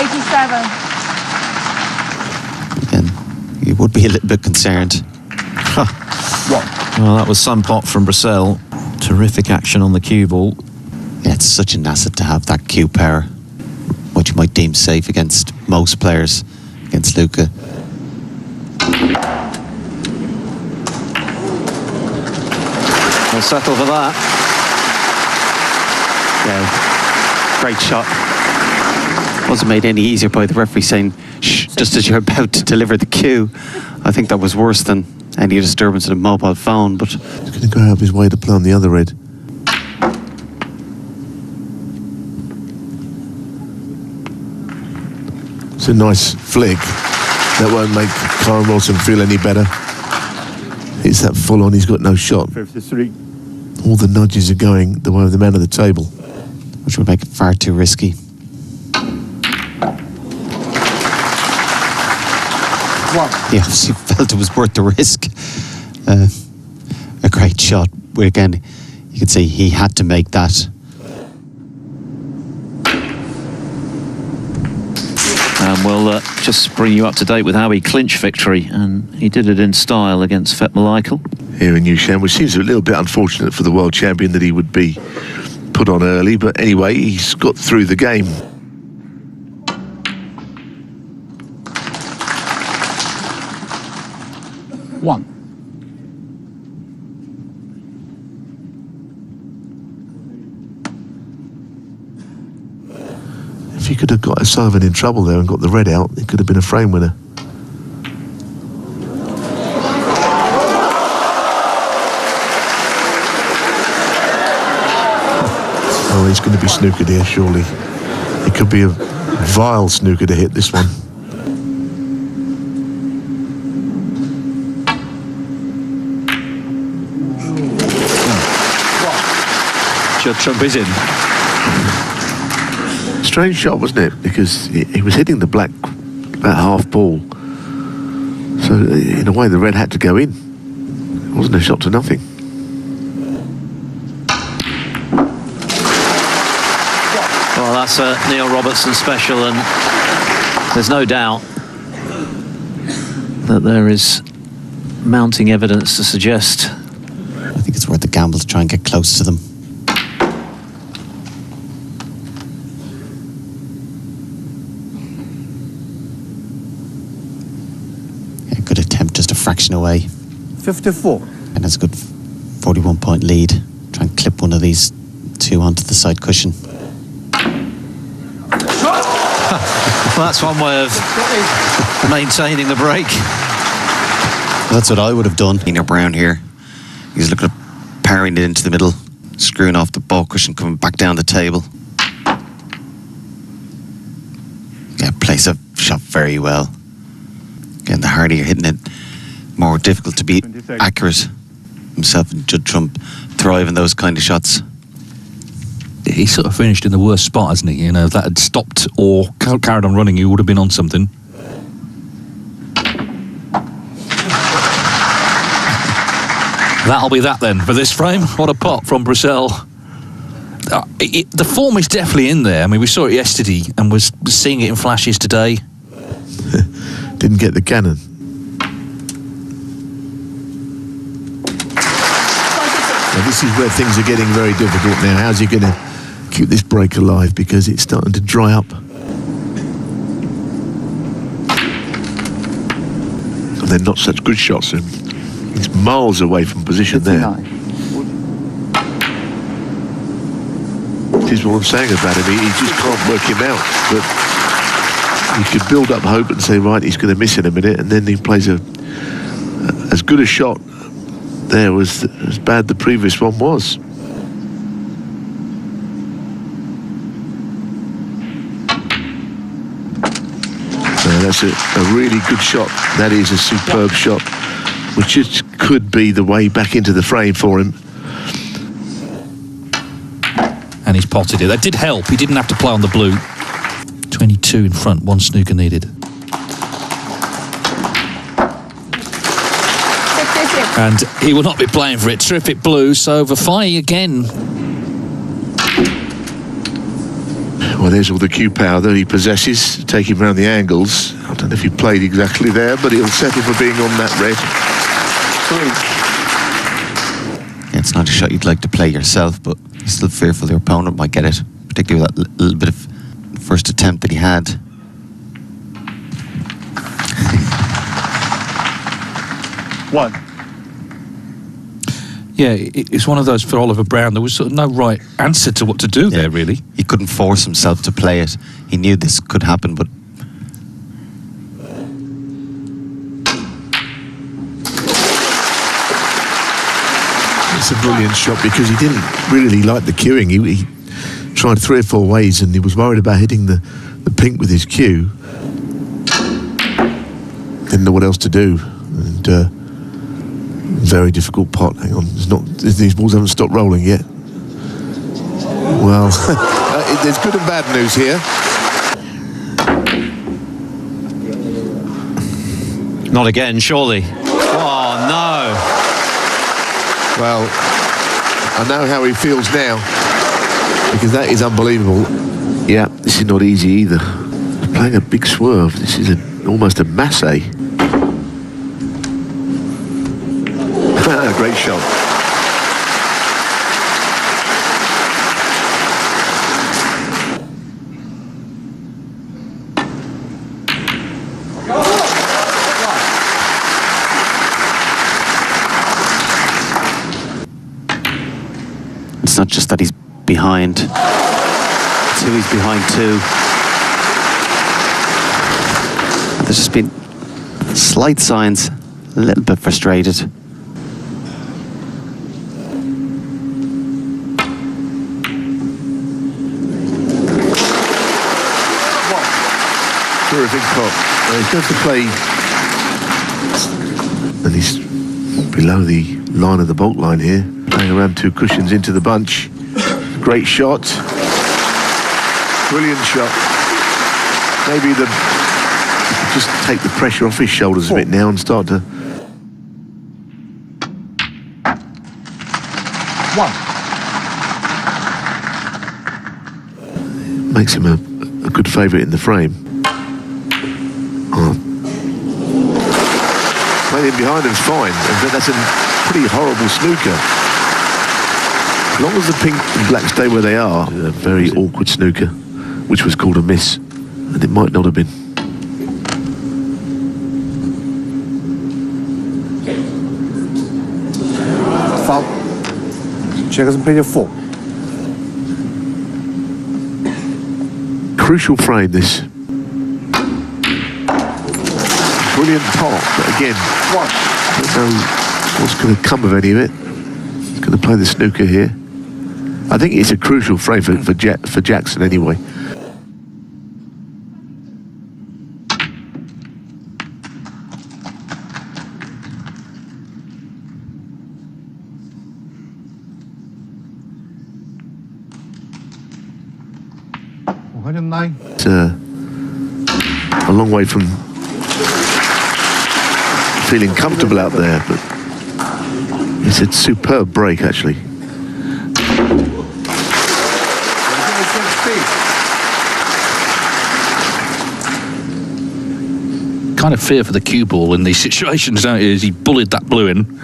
87. Again, you would be a little bit concerned. Well, that was some pot from Brissell. Terrific action on the cue ball. Yeah, it's such an asset to have that cue power, what you might deem safe against most players, against Luca. We'll settle for that. Yeah, great shot. Wasn't made any easier by the referee saying, shh, just as you're about to deliver the cue. I think that was worse than any disturbance of the mobile phone, but... He's going to go out of his way to play on the other end. It's a nice flick. That won't make Kyle Wilson feel any better. It's that full on, he's got no shot. 53. All the nudges are going the way of the man at the table. Which would make it far too risky. He obviously felt it was worth the risk. A great shot. Where again, you can see he had to make that. And we'll just bring you up to date with how he clinched victory, and he did it in style against Fetmalaikal. Here in Newsham, which seems a little bit unfortunate for the world champion that he would be put on early, but anyway, he's got through the game. One. If he could have got O'Sullivan in trouble there and got the red out, it could have been a frame winner. Oh, he's going to be snookered here, surely. It could be a vile snooker to hit this one. Judd Trump is in. Strange shot, wasn't it? Because he was hitting the black about half ball. So in a way the red had to go in. It wasn't a shot to nothing. Well, that's a Neil Robertson special, and there's no doubt that there is mounting evidence to suggest. I think it's worth the gamble to try and get close to them. Yeah, good attempt, just a fraction away. 54. And that's a good 41-point lead. Try and clip one of these two onto the side cushion. Well, that's one way of maintaining the break. That's what I would have done. Nina Brown here. He's looking at parrying it into the middle, screwing off the ball cushion, coming back down the table. Yeah, plays a shot very well. Again, the harder you're hitting it, more difficult to be 23. accurate. Himself and Judd Trump thrive in those kind of shots. He sort of finished in the worst spot, hasn't he? You know, if that had stopped or carried on running, he would have been on something. That'll be that then for this frame. What a pot from Brissell. The form is definitely in there. I mean, we saw it yesterday and was seeing it in flashes today. Didn't get the cannon. Now, this is where things are getting very difficult now. How's he going to keep this break alive? Because it's starting to dry up. And they're not such good shots. And he's miles away from position 59. there. This is what I'm saying about him. He just can't work him out. But you could build up hope and say, right, he's going to miss in a minute, and then he plays as good a shot there was as bad the previous one was. That's a really good shot. That is a superb shot, which just could be the way back into the frame for him. And he's potted it. That did help. He didn't have to play on the blue. 22 in front, one snooker needed. And he will not be playing for it. Terrific blue, so Vafai again. Well, there's all the cue power that he possesses, to take him around the angles. I don't know if he played exactly there, but he'll settle for being on that red. Yeah, it's not a shot you'd like to play yourself, but you're still fearful your opponent might get it, particularly with that little bit of first attempt that he had. One. Yeah, it's one of those for Oliver Brown. There was sort of no right answer to what to do there, really. He couldn't force himself to play it. He knew this could happen, but It's a brilliant shot because he didn't really like the cueing. He tried 3 or 4 ways and he was worried about hitting the pink with his cue. Didn't know what else to do. And very difficult pot. Hang on, these balls haven't stopped rolling yet. Well, there's good and bad news here. Not again, surely. Oh, no. Well, I know how he feels now, because that is unbelievable. Yeah, this is not easy either. He's playing a big swerve. This is almost a masse. Great shot. it's not just that he's behind. It's who he's behind too. There's just been slight signs, a little bit frustrated. Terrific pot. He's going to play, and he's below the line of the bulk line here, playing around 2 cushions into the bunch. Great shot. Brilliant shot. Maybe you could just take the pressure off his shoulders a bit now and start to... Makes him a good favourite in the frame. Playing behind him's fine, and that's a pretty horrible snooker. As long as the pink and black stay where they are, a very awkward snooker, which was called a miss, and it might not have been. Foul. Checkers and play your 4. Crucial frame, this. Brilliant pot, but again, I don't know what's going to come of any of it. He's going to play the snooker here. I think it's a crucial frame for Jackson anyway. It's a long way from feeling comfortable out there, but it's a superb break actually. Kind of fear for the cue ball in these situations, don't you? As he bullied that blue in.